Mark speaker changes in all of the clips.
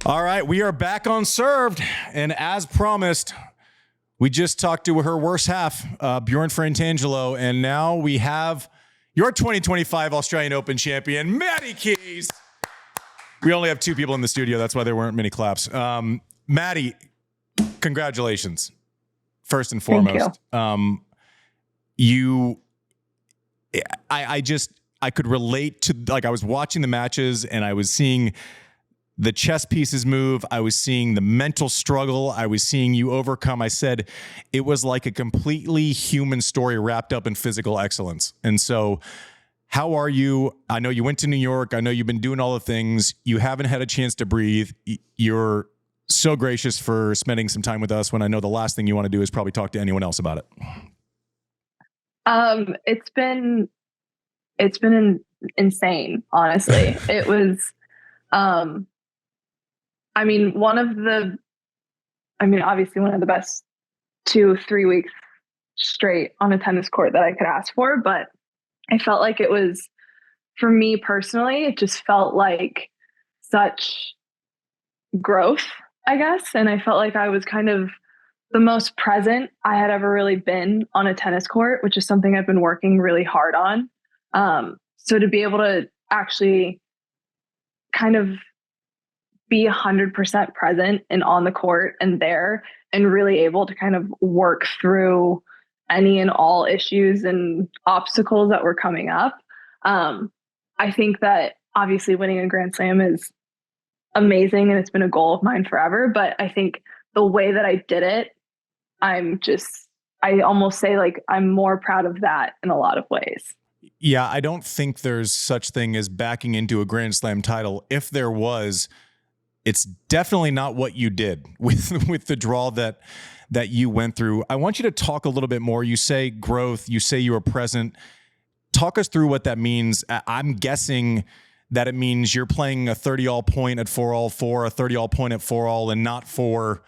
Speaker 1: All right, we are back on Served, and as promised, we just talked to her worst half, Bjorn Frantangelo, and now we have your 2025 Australian Open champion, Maddy Keys. We only have two people in the studio, that's why there weren't many claps. Maddy, congratulations, first and foremost.
Speaker 2: Thank
Speaker 1: you. I could relate to, like, I was watching the matches and I was seeing the chess pieces move. I was seeing the mental struggle. I was seeing you overcome. I said it was like a completely human story wrapped up in physical excellence. And so how are you? I know you went to New York. I know you've been doing all the things. You haven't had a chance to breathe. You're so gracious for spending some time with us when I know the last thing you want to do is probably talk to anyone else about it.
Speaker 2: It's been insane, honestly. It was, obviously one of the best 2-3 weeks straight on a tennis court that I could ask for, but I felt like it was, for me personally, it just felt like such growth, I guess. And I felt like I was kind of the most present I had ever really been on a tennis court, which is something I've been working really hard on. So to be able to actually kind of be 100% present and on the court and there and really able to kind of work through any and all issues and obstacles that were coming up. I think that obviously winning a Grand Slam is amazing and it's been a goal of mine forever, but I think the way that I did it, I almost say like I'm more proud of that in a lot of ways.
Speaker 1: Yeah, I don't think there's such thing as backing into a Grand Slam title. If there was, it's definitely not what you did with the draw that you went through. I want you to talk a little bit more. You say growth, you say you were present. Talk us through what that means. I'm guessing that it means you're playing a 30-all point at 4-all-4, a 30-all point at 4-all, and not for,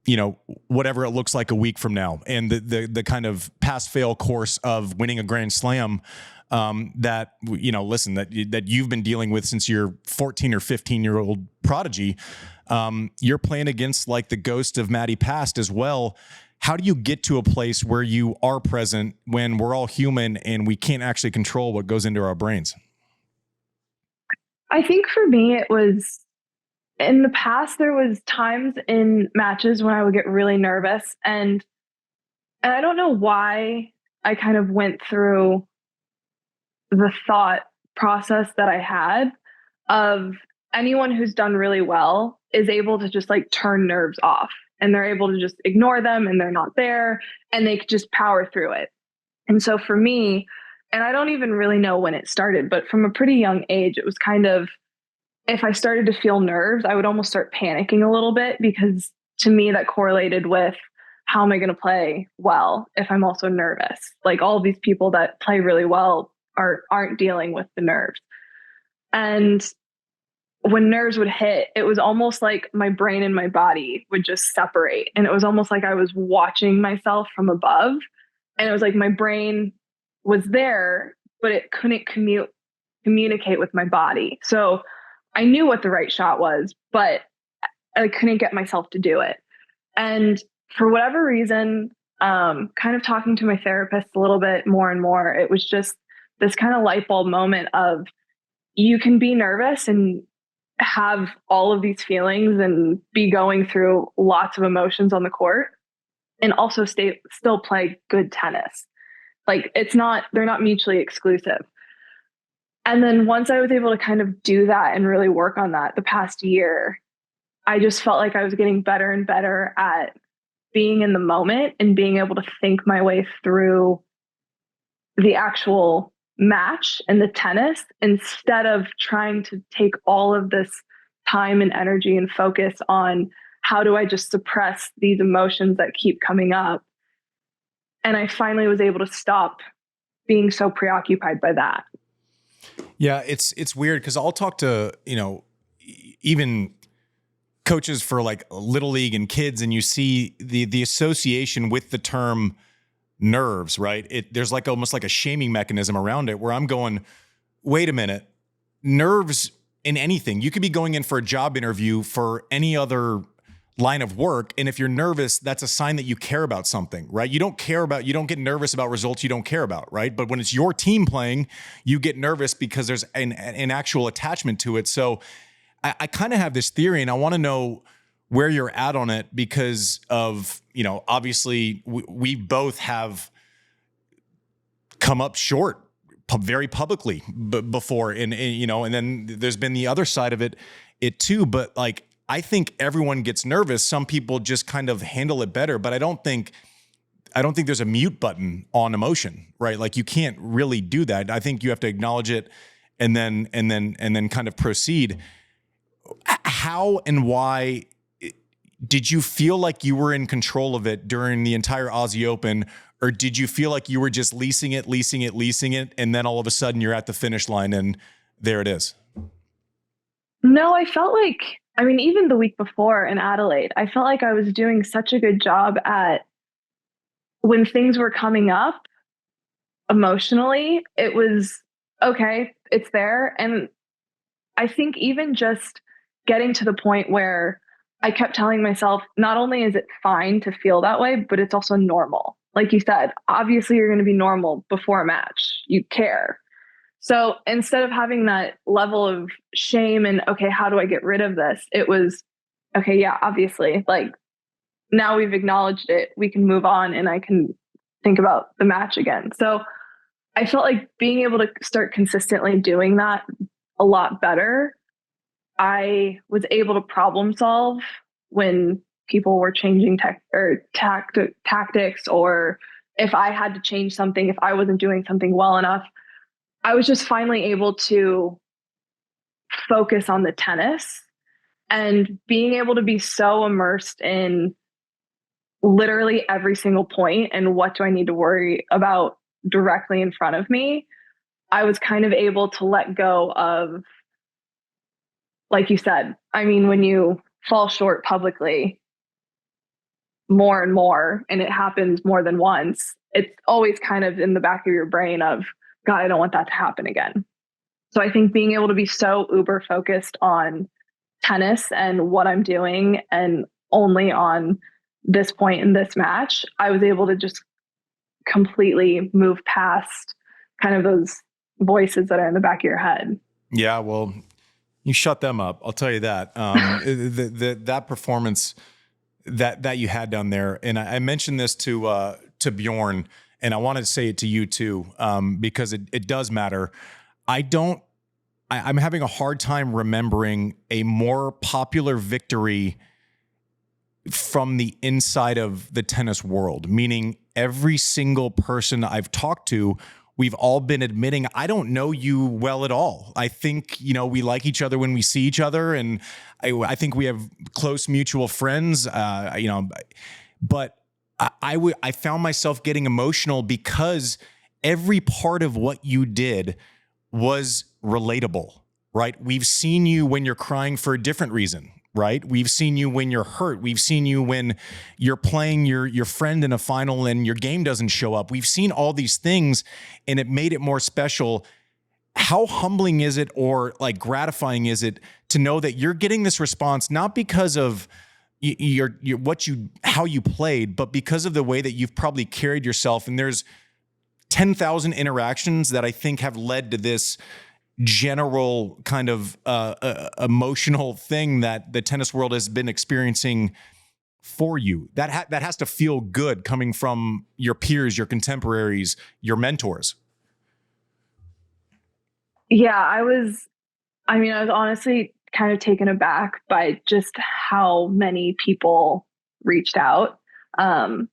Speaker 1: you know, whatever it looks like a week from now. And the kind of pass-fail course of winning a Grand Slam that, you know, listen, that you've been dealing with since you're 14 or 15-year-old prodigy. You're playing against like the ghost of Maddy past as well. How do you get to a place where you are present when we're all human and we can't actually control what goes into our brains?
Speaker 2: I think for me, it was in the past, there was times in matches when I would get really nervous and I don't know why I kind of went through the thought process that I had of anyone who's done really well is able to just like turn nerves off and they're able to just ignore them and they're not there and they could just power through it. And so for me, and I don't even really know when it started, but from a pretty young age, it was kind of, if I started to feel nerves, I would almost start panicking a little bit because to me that correlated with how am I going to play well if I'm also nervous? Like all of these people that play really well aren't dealing with the nerves. And when nerves would hit, it was almost like my brain and my body would just separate. And it was almost like I was watching myself from above. And it was like my brain was there, but it couldn't communicate with my body. So I knew what the right shot was, but I couldn't get myself to do it. And for whatever reason, kind of talking to my therapist a little bit more and more, it was just this kind of light bulb moment of you can be nervous and have all of these feelings and be going through lots of emotions on the court and also still play good tennis. Like they're not mutually exclusive. And then once I was able to kind of do that and really work on that the past year, I just felt like I was getting better and better at being in the moment and being able to think my way through the actual match and the tennis instead of trying to take all of this time and energy and focus on how do I just suppress these emotions that keep coming up. And I finally was able to stop being so preoccupied by that.
Speaker 1: Yeah, it's weird because I'll talk to, you know, even coaches for like little league and kids, and you see the association with the term nerves, right? There's like almost like a shaming mechanism around it where I'm going, wait a minute, nerves in anything. You could be going in for a job interview for any other line of work. And if you're nervous, that's a sign that you care about something, right? You don't get nervous about results you don't care about, right? But when it's your team playing, you get nervous because there's an actual attachment to it. So I kind of have this theory, and I want to know where you're at on it because of, obviously we both have come up short very publicly before. And then there's been the other side of it too. But like, I think everyone gets nervous. Some people just kind of handle it better, but I don't think there's a mute button on emotion, right? Like you can't really do that. I think you have to acknowledge it and then kind of proceed. How and why did you feel like you were in control of it during the entire Aussie Open, or did you feel like you were just leasing it, and then all of a sudden you're at the finish line and there it is?
Speaker 2: No, I felt like, even the week before in Adelaide, I felt like I was doing such a good job at when things were coming up emotionally, it was okay, it's there. And I think even just getting to the point where I kept telling myself, not only is it fine to feel that way, but it's also normal. Like you said, obviously you're going to be normal before a match. You care. So instead of having that level of shame and, okay, how do I get rid of this? It was, okay, yeah, obviously, like now we've acknowledged it, we can move on and I can think about the match again. So I felt like being able to start consistently doing that a lot better. I was able to problem solve when people were changing tactics, or if I had to change something, if I wasn't doing something well enough. I was just finally able to focus on the tennis and being able to be so immersed in literally every single point and what do I need to worry about directly in front of me. I was kind of able to let go of, like you said, when you fall short publicly more and more, and it happens more than once, it's always kind of in the back of your brain of, God, I don't want that to happen again. So I think being able to be so uber focused on tennis and what I'm doing and only on this point in this match, I was able to just completely move past kind of those voices that are in the back of your head.
Speaker 1: Yeah, well, you shut them up. I'll tell you that. That performance that you had down there, and I mentioned this to Bjorn, and I wanted to say it to you too, because it does matter. I'm having a hard time remembering a more popular victory from the inside of the tennis world, meaning every single person I've talked to, we've all been admitting, I don't know you well at all. I think, we like each other when we see each other, and I think we have close mutual friends, but I found myself getting emotional because every part of what you did was relatable, right? We've seen you when you're crying for a different reason, right? We've seen you when you're hurt. We've seen you when you're playing your friend in a final and your game doesn't show up. We've seen all these things, and it made it more special. How humbling is it, or like gratifying is it to know that you're getting this response, not because of how you played, but because of the way that you've probably carried yourself. And there's 10,000 interactions that I think have led to this general kind of emotional thing that the tennis world has been experiencing for you. That has to feel good coming from your peers, your contemporaries, your mentors.
Speaker 2: Yeah, I was honestly kind of taken aback by just how many people reached out. I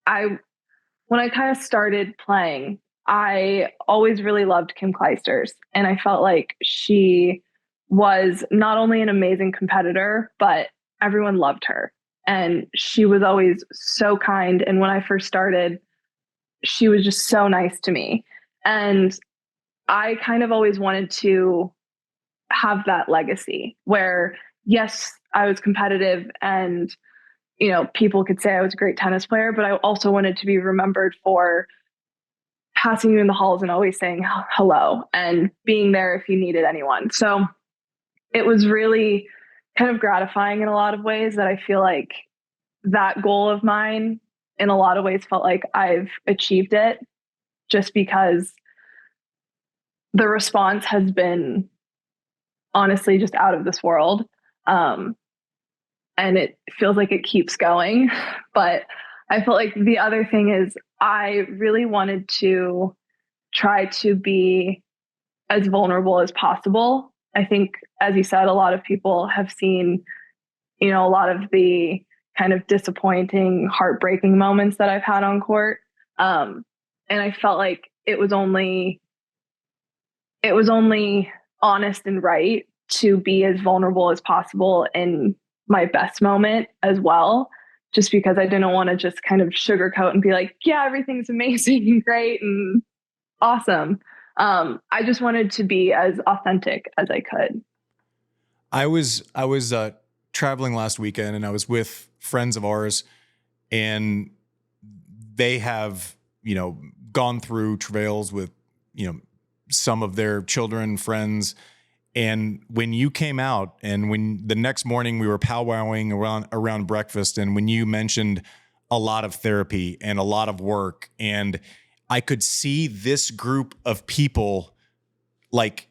Speaker 2: when I kind of started playing, I always really loved Kim Kleisters, and I felt like she was not only an amazing competitor, but everyone loved her. And she was always so kind. And when I first started, she was just so nice to me. And I kind of always wanted to have that legacy where, yes, I was competitive and, people could say I was a great tennis player, but I also wanted to be remembered for passing you in the halls and always saying hello and being there if you needed anyone. So it was really kind of gratifying in a lot of ways that I feel like that goal of mine in a lot of ways felt like I've achieved it, just because the response has been honestly just out of this world. And it feels like it keeps going. But I felt like the other thing is I really wanted to try to be as vulnerable as possible. I think, as you said, a lot of people have seen, a lot of the kind of disappointing, heartbreaking moments that I've had on court. And I felt like it was only honest and right to be as vulnerable as possible in my best moment as well, just because I didn't want to just kind of sugarcoat and be like, yeah, everything's amazing and great and awesome. I just wanted to be as authentic as I could.
Speaker 1: I was traveling last weekend, and I was with friends of ours, and they have, gone through travails with, some of their children, friends. And when you came out, and when the next morning we were powwowing around breakfast, and when you mentioned a lot of therapy and a lot of work, and I could see this group of people like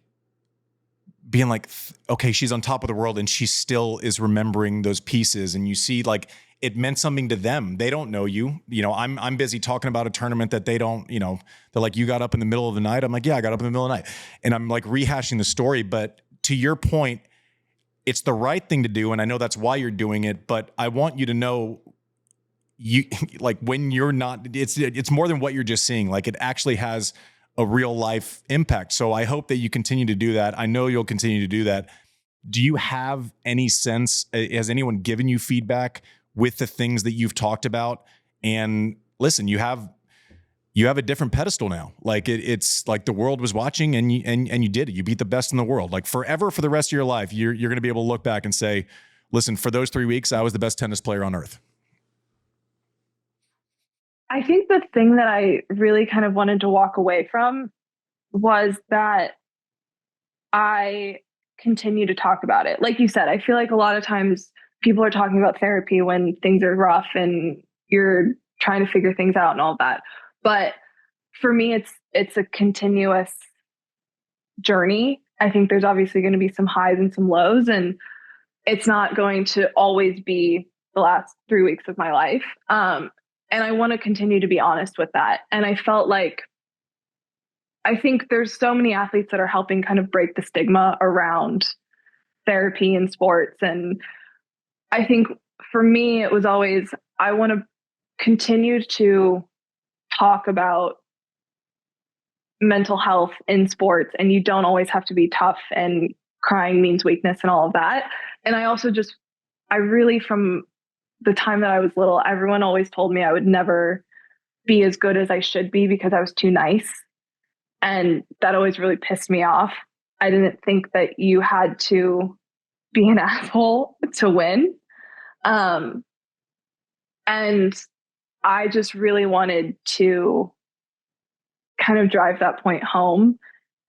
Speaker 1: being like, okay, she's on top of the world and she still is remembering those pieces. And you see, like, it meant something to them. They don't know you. I'm busy talking about a tournament that they don't, they're like, you got up in the middle of the night. I'm like, yeah, I got up in the middle of the night. And I'm like rehashing the story. But to your point, it's the right thing to do. And I know that's why you're doing it. But I want you to know, you like, when you're not, it's more than what you're just seeing. Like, it actually has a real life impact. So I hope that you continue to do that. I know you'll continue to do that. Do you have any sense, has anyone given you feedback with the things that you've talked about? And listen, you have a different pedestal now. Like, it's like the world was watching, and you did it. You beat the best in the world. Like, forever, for the rest of your life, you're going to be able to look back and say, listen, for those 3 weeks, I was the best tennis player on earth.
Speaker 2: I think the thing that I really kind of wanted to walk away from was that I continue to talk about it. Like you said, I feel like a lot of times people are talking about therapy when things are rough and you're trying to figure things out and all that. But for me, it's a continuous journey. I think there's obviously going to be some highs and some lows, and it's not going to always be the last 3 weeks of my life. And I want to continue to be honest with that. And I felt like, I think there's so many athletes that are helping kind of break the stigma around therapy in sports. And I think for me, it was always, I want to continue to talk about mental health in sports, and you don't always have to be tough, and crying means weakness and all of that. And I really, from the time that I was little, everyone always told me I would never be as good as I should be because I was too nice. And that always really pissed me off. I didn't think that you had to be an asshole to win. And I just really wanted to kind of drive that point home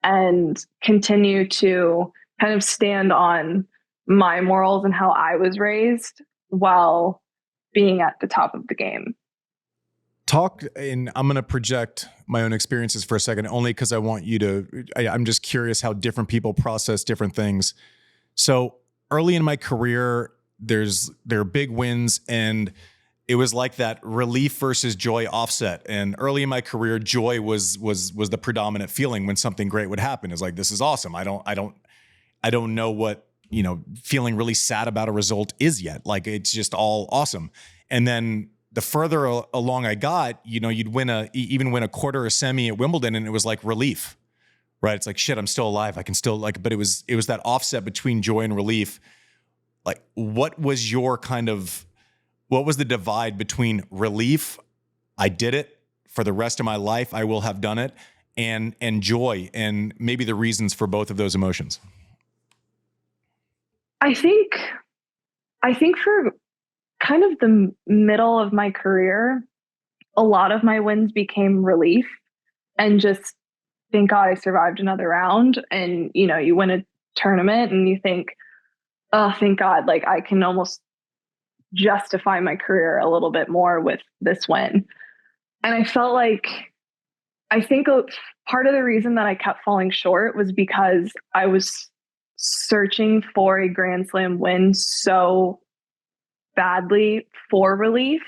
Speaker 2: and continue to kind of stand on my morals and how I was raised while being at the top of the game.
Speaker 1: And I'm going to project my own experiences for a second, only because I want you to, I'm just curious how different people process different things. So early in my career, there are big wins, and it was like that relief versus joy offset. And early in my career, joy was the predominant feeling when something great would happen. It's like, this is awesome. I don't know what, feeling really sad about a result is yet. Like, it's just all awesome. And then the further along I got, you'd even win a quarter or semi at Wimbledon, and it was like relief, right? It's like, shit, I'm still alive. I can still, like, but it was that offset between joy and relief. Like, what was the divide between relief, I did it for the rest of my life, I will have done it, and joy, and maybe the reasons for both of those emotions?
Speaker 2: I think for kind of the middle of my career, a lot of my wins became relief. and just thank God I survived another round. And, you know, you win a tournament and you think, oh, thank God, like I can almost justify my career a little bit more with this win. And I felt like, I think part of the reason that I kept falling short was because I was searching for a Grand Slam win so badly for relief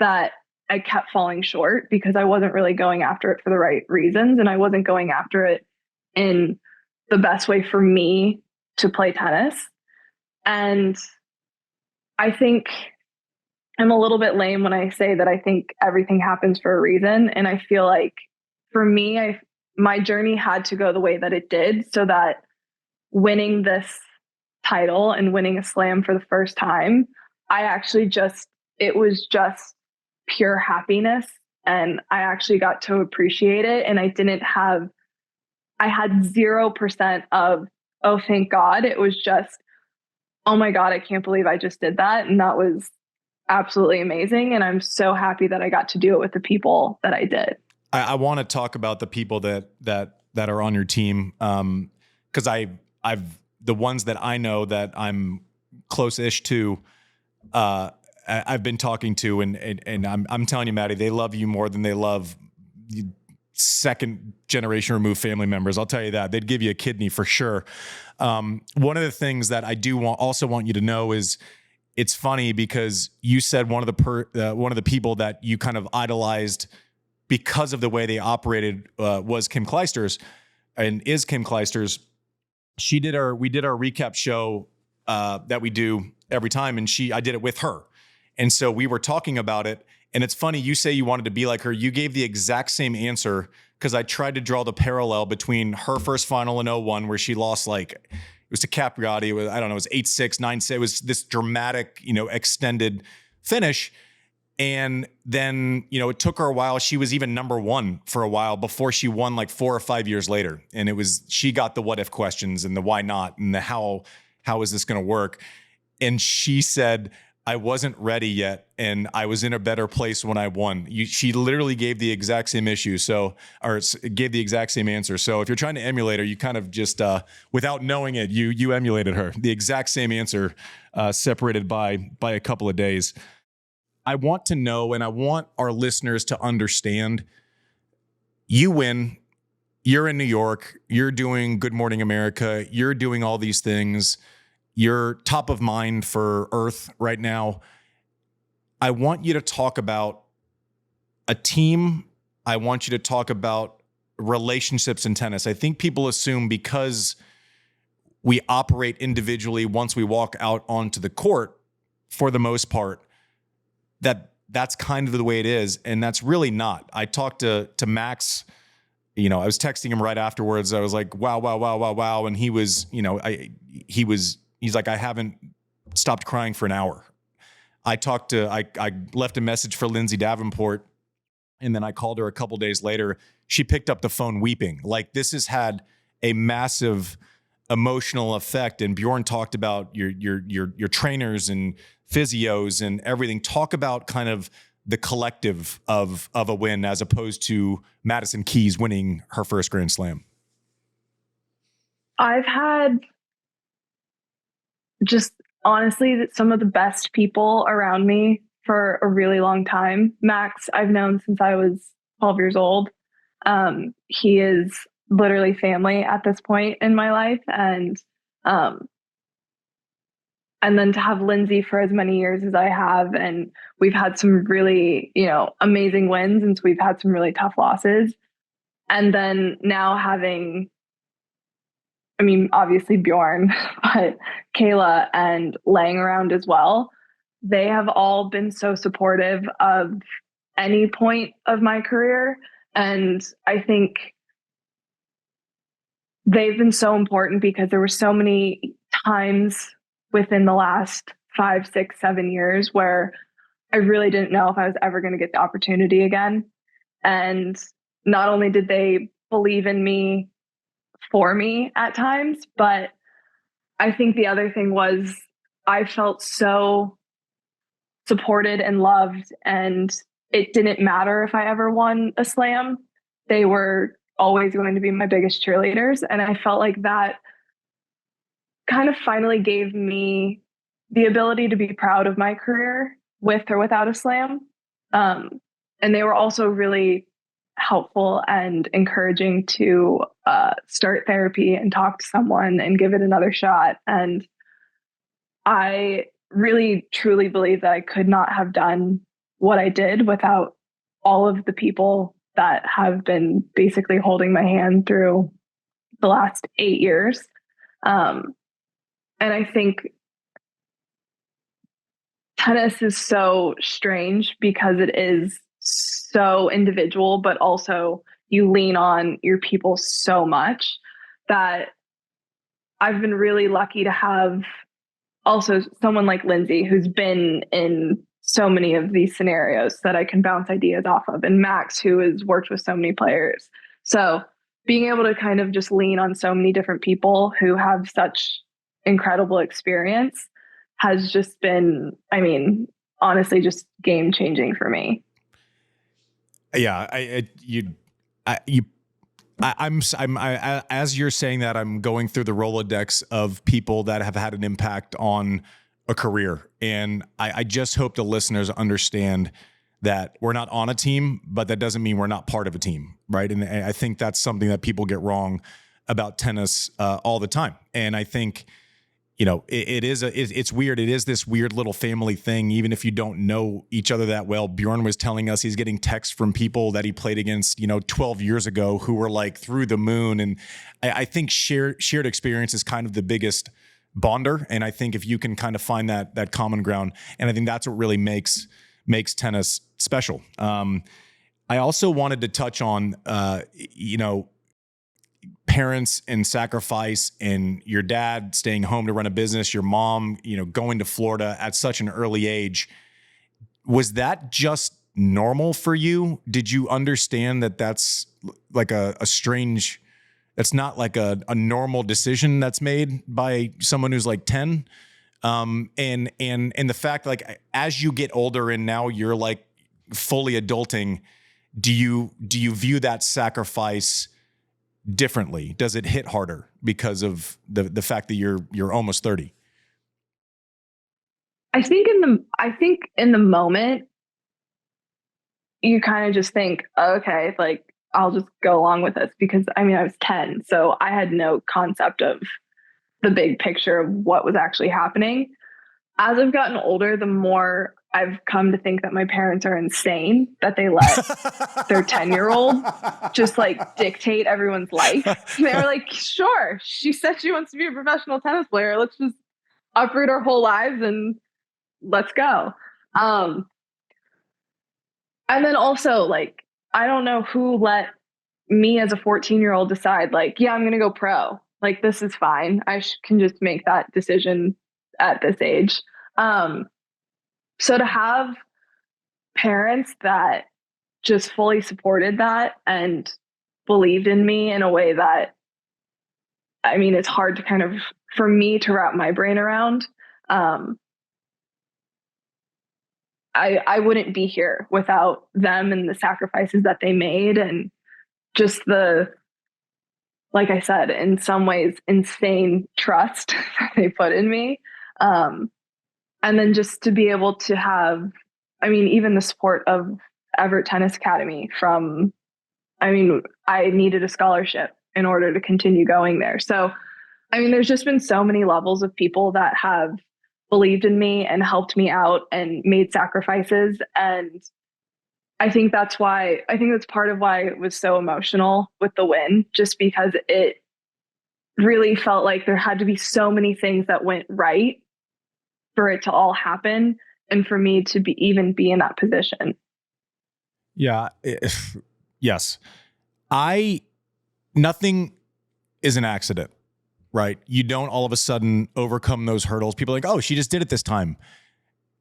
Speaker 2: that I kept falling short because I wasn't really going after it for the right reasons. And I wasn't going after it in the best way for me to play tennis. And I think I'm a little bit lame when I say that I think everything happens for a reason. And I feel like for me, my journey had to go the way that it did so that winning this title and winning a slam for the first time, I actually just, it was just pure happiness. And I actually got to appreciate it. And I had 0% of, oh, thank God. It was just, oh my God, I can't believe I just did that. And that was absolutely amazing. And I'm so happy that I got to do it with the people that I did.
Speaker 1: I want to talk about the people that are on your team. Cause I've the ones that I know that I'm close-ish to, I've been talking to, and I'm telling you, Maddie, they love you more than they love second generation removed family members. I'll tell you that. They'd give you a kidney for sure. One of the things that I do also want you to know is, it's funny because you said one of the people that you kind of idolized because of the way they operated was Kim Clijsters, and is Kim Clijsters. We did our recap show that we do every time, and I did it with her. And so we were talking about it, and it's funny, you say you wanted to be like her. You gave the exact same answer, because I tried to draw the parallel between her first final in 01, where she lost it was to Capriati. It was, I don't know, it was 8-6, 9-6. It was this dramatic, extended finish. And then, it took her a while. She was even number one for a while before she won 4 or 5 years later. And she got the what if questions and the why not and the how is this going to work? And she said, I wasn't ready yet, and I was in a better place when I won. She literally gave the exact same gave the exact same answer. So if you're trying to emulate her, you kind of just, without knowing it, you emulated her. The exact same answer, separated by a couple of days. I want to know, and I want our listeners to understand, you win, you're in New York, you're doing Good Morning America, you're doing all these things, you're top of mind for Earth right now. I want you to talk about a team. I want you to talk about relationships in tennis. I think people assume because we operate individually once we walk out onto the court, for the most part, that's kind of the way it is. And that's really not. I talked to Max, I was texting him right afterwards. I was like, wow. And he was, he's like, I haven't stopped crying for an hour. I left a message for Lindsay Davenport, and then I called her a couple days later. She picked up the phone weeping. This has had a massive emotional effect. And Bjorn talked about your trainers and physios and everything. Talk about kind of the collective of a win as opposed to Madison Keys winning her first Grand Slam.
Speaker 2: I've had just honestly some of the best people around me for a really long time. Max, I've known since I was 12 years old. He is literally family at this point in my life. And then to have Lindsay for as many years as I have, and we've had some really, amazing wins, and so we've had some really tough losses. And then now having, obviously Bjorn, but Kayla and Lang around as well, they have all been so supportive of any point of my career. And I think they've been so important because there were so many times within the last 5, 6, 7 years where I really didn't know if I was ever going to get the opportunity again. And not only did they believe in me for me at times, but I think the other thing was I felt so supported and loved, and it didn't matter if I ever won a slam. they were always going to be my biggest cheerleaders. And I felt like that kind of finally gave me the ability to be proud of my career with or without a slam. And they were also really helpful and encouraging to start therapy and talk to someone and give it another shot. And I really truly believe that I could not have done what I did without all of the people that have been basically holding my hand through the last 8 years. And I think tennis is so strange because it is so individual, but also you lean on your people so much that I've been really lucky to have also someone like Lindsay, who's been in so many of these scenarios that I can bounce ideas off of, and Max, who has worked with so many players. So being able to kind of just lean on so many different people who have such incredible experience has just been, I mean, honestly, just game changing for me.
Speaker 1: Yeah, I'm as you're saying that, I'm going through the Rolodex of people that have had an impact on a career. And I just hope the listeners understand that we're not on a team, but that doesn't mean we're not part of a team. Right. And I think that's something that people get wrong about tennis all the time. And I think, you know, it's weird. It is this weird little family thing, even if you don't know each other that well. Bjorn was telling us he's getting texts from people that he played against, 12 years ago who were like through the moon. And I think shared experience is kind of the biggest bonder. And I think if you can kind of find that common ground, and I think that's what really makes tennis special. I also wanted to touch on, parents and sacrifice, and your dad staying home to run a business, your mom, going to Florida at such an early age. Was that just normal for you? Did you understand that that's like a strange, that's not like a normal decision that's made by someone who's like 10? And the fact, like, as you get older and now you're like fully adulting, do you view that sacrifice differently? Does it hit harder because of the fact that you're almost 30?
Speaker 2: I think in the moment you kind of just think, oh, okay, like I'll just go along with this, because I mean I was 10, so I had no concept of the big picture of what was actually happening. As I've gotten older, the more I've come to think that my parents are insane, that they let their 10-year-old just like dictate everyone's life. They were like, sure, she said she wants to be a professional tennis player. Let's just uproot our whole lives and let's go. And then also, like, I don't know who let me as a 14-year-old decide, like, yeah, I'm going to go pro. Like, this is fine. I can just make that decision at this age. So to have parents that just fully supported that and believed in me in a way that, I mean, it's hard to kind of, for me to wrap my brain around. I wouldn't be here without them and the sacrifices that they made, and just the, like I said, in some ways, insane trust that they put in me. And then just to be able to have, I mean, even the support of Everett Tennis Academy from, I mean, I needed a scholarship in order to continue going there. So, I mean, there's just been so many levels of people that have believed in me and helped me out and made sacrifices. And I think that's part of why it was so emotional with the win, just because it really felt like there had to be so many things that went right for it to all happen and for me to even be in that position.
Speaker 1: Yeah. Yes. Nothing is an accident, right? You don't all of a sudden overcome those hurdles. People are like, oh, she just did it this time.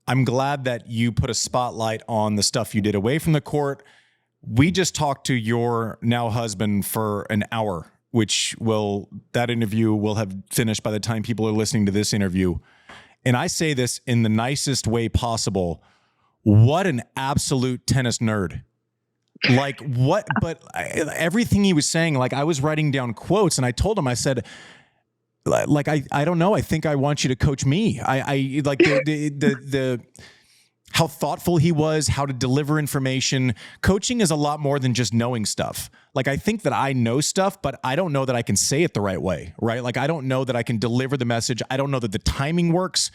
Speaker 1: I'm glad that you put a spotlight on the stuff you did away from the court. We just talked to your now husband for an hour, that interview will have finished by the time people are listening to this interview. And I say this in the nicest way possible. What an absolute tennis nerd. Like what? But everything he was saying, like I was writing down quotes, and I told him, I said, like, I don't know. I think I want you to coach me. I like the how thoughtful he was, how to deliver information. Coaching is a lot more than just knowing stuff. Like I think that I know stuff, but I don't know that I can say it the right way, right? Like I don't know that I can deliver the message. I don't know that the timing works.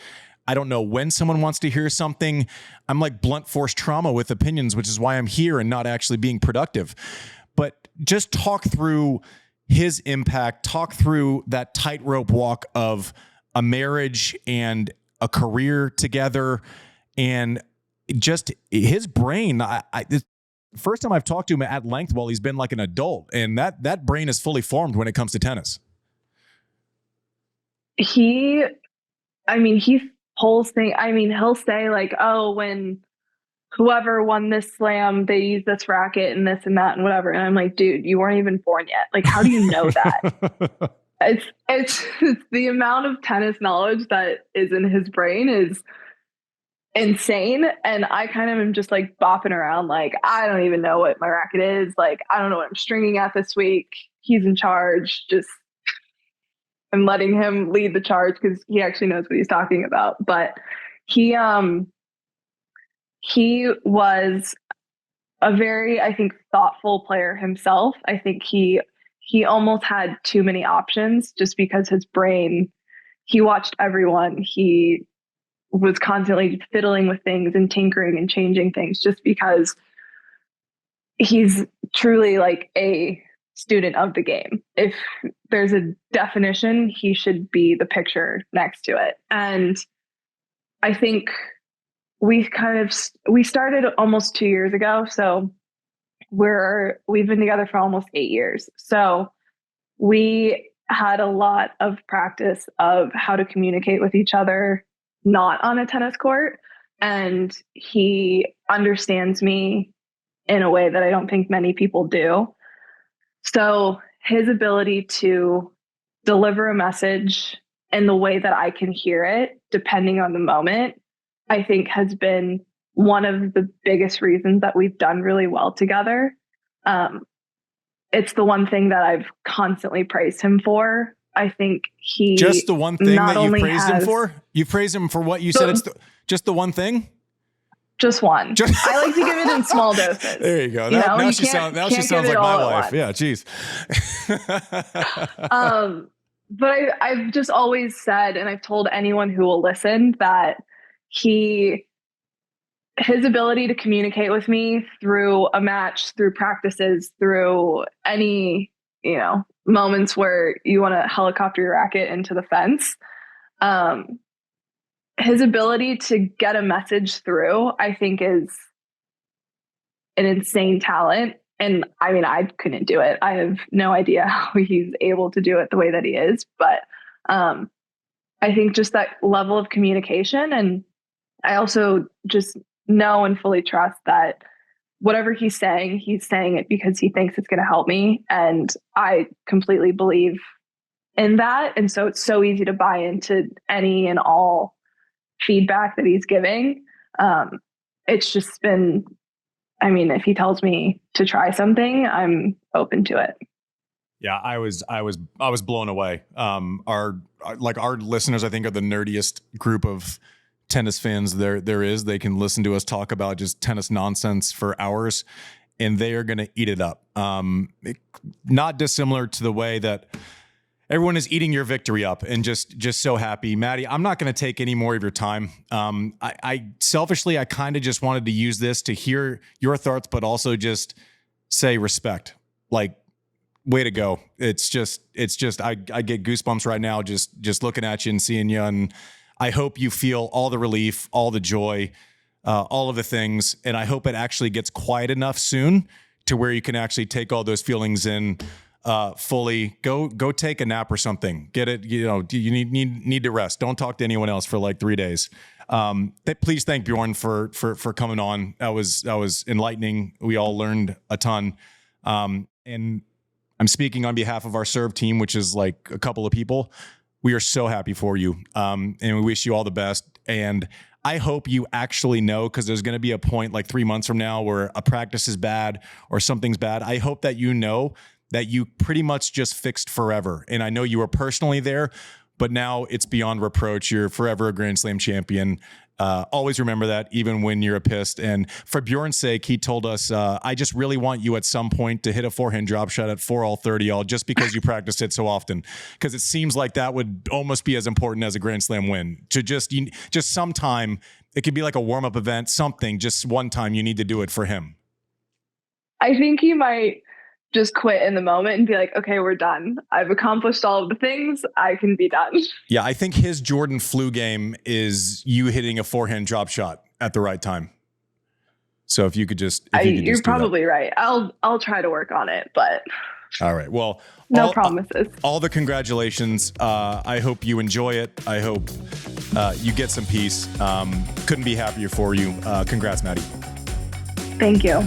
Speaker 1: I don't know when someone wants to hear something. I'm like blunt force trauma with opinions, which is why I'm here and not actually being productive. But just talk through his impact, talk through that tightrope walk of a marriage and a career together, and just his brain. The first time I've talked to him at length while he's been like an adult, and that brain is fully formed when it comes to tennis.
Speaker 2: He pulls things. I mean, he'll say like, oh, when whoever won this slam, they use this racket and this and that and whatever. And I'm like, dude, you weren't even born yet. Like, how do you know that? it's the amount of tennis knowledge that is in his brain is insane. And I kind of am just like bopping around. Like, I don't even know what my racket is. Like, I don't know what I'm stringing at this week. He's in charge. Just, I'm letting him lead the charge because he actually knows what he's talking about. But he was a very, I think, thoughtful player himself. I think he almost had too many options just because his brain, he watched everyone. He was constantly fiddling with things and tinkering and changing things just because he's truly like a student of the game. If there's a definition, he should be the picture next to it. And I think we started almost 2 years ago. So we've been together for almost 8 years. So we had a lot of practice of how to communicate with each other, not on a tennis court. And he understands me in a way that I don't think many people do. So his ability to deliver a message in the way that I can hear it, depending on the moment, I think has been one of the biggest reasons that we've done really well together. It's the one thing that I've constantly praised him for. I think he
Speaker 1: just the one thing that you praised him for? You praise him for what you said? It's just the one thing?
Speaker 2: Just one. I like to give it in small doses.
Speaker 1: There you go. Now she sounds like my wife. Yeah, geez.
Speaker 2: But I've just always said, and I've told anyone who will listen, that his ability to communicate with me through a match, through practices, through any, moments where you want to helicopter your racket into the fence, his ability to get a message through, I think, is an insane talent. And I mean, I couldn't do it. I have no idea how he's able to do it the way that he is. But I think just that level of communication. And I also just know and fully trust that whatever he's saying it because he thinks it's going to help me. And I completely believe in that. And so it's so easy to buy into any and all feedback that he's giving. It's just been, I mean, if he tells me to try something, I'm open to it.
Speaker 1: Yeah, I was blown away. Our listeners, I think, are the nerdiest group of tennis fans there is. They can listen to us talk about just tennis nonsense for hours, and they are going to eat it up. Not dissimilar to the way that everyone is eating your victory up and just so happy. Maddie, I'm not going to take any more of your time. I selfishly, I kind of just wanted to use this to hear your thoughts, but also just say respect. Like, way to go. It's just, I get goosebumps right now, just looking at you and seeing you. And I hope you feel all the relief, all the joy, all of the things. And I hope it actually gets quiet enough soon to where you can actually take all those feelings in fully. Go take a nap or something. Get it. You need to rest. Don't talk to anyone else for like 3 days. Please thank Bjorn for coming on. That was enlightening. We all learned a ton. And I'm speaking on behalf of our serve team, which is like a couple of people. We are so happy for you. And we wish you all the best. And I hope you actually know, because there's going to be a point like 3 months from now where a practice is bad or something's bad. I hope that you know that you pretty much just fixed forever. And I know you were personally there, but now it's beyond reproach. You're forever a Grand Slam champion. Always remember that, even when you're a pissed. And for Bjorn's sake, he told us, I just really want you at some point to hit a forehand drop shot at 4-all, 30-all, just because you practiced it so often. Because it seems like that would almost be as important as a Grand Slam win. To just sometime, it could be like a warm-up event, something, just one time you need to do it for him.
Speaker 2: I think he might just quit in the moment and be like, okay, we're done. I've accomplished all of the things. I can be done.
Speaker 1: Yeah, I think his Jordan flu game is you hitting a forehand drop shot at the right time. So if you could just,
Speaker 2: you're probably right. I'll try to work on it, but
Speaker 1: all right. Well,
Speaker 2: no promises.
Speaker 1: All the congratulations. I hope you enjoy it. I hope you get some peace. Couldn't be happier for you. Congrats, Maddie.
Speaker 2: Thank you.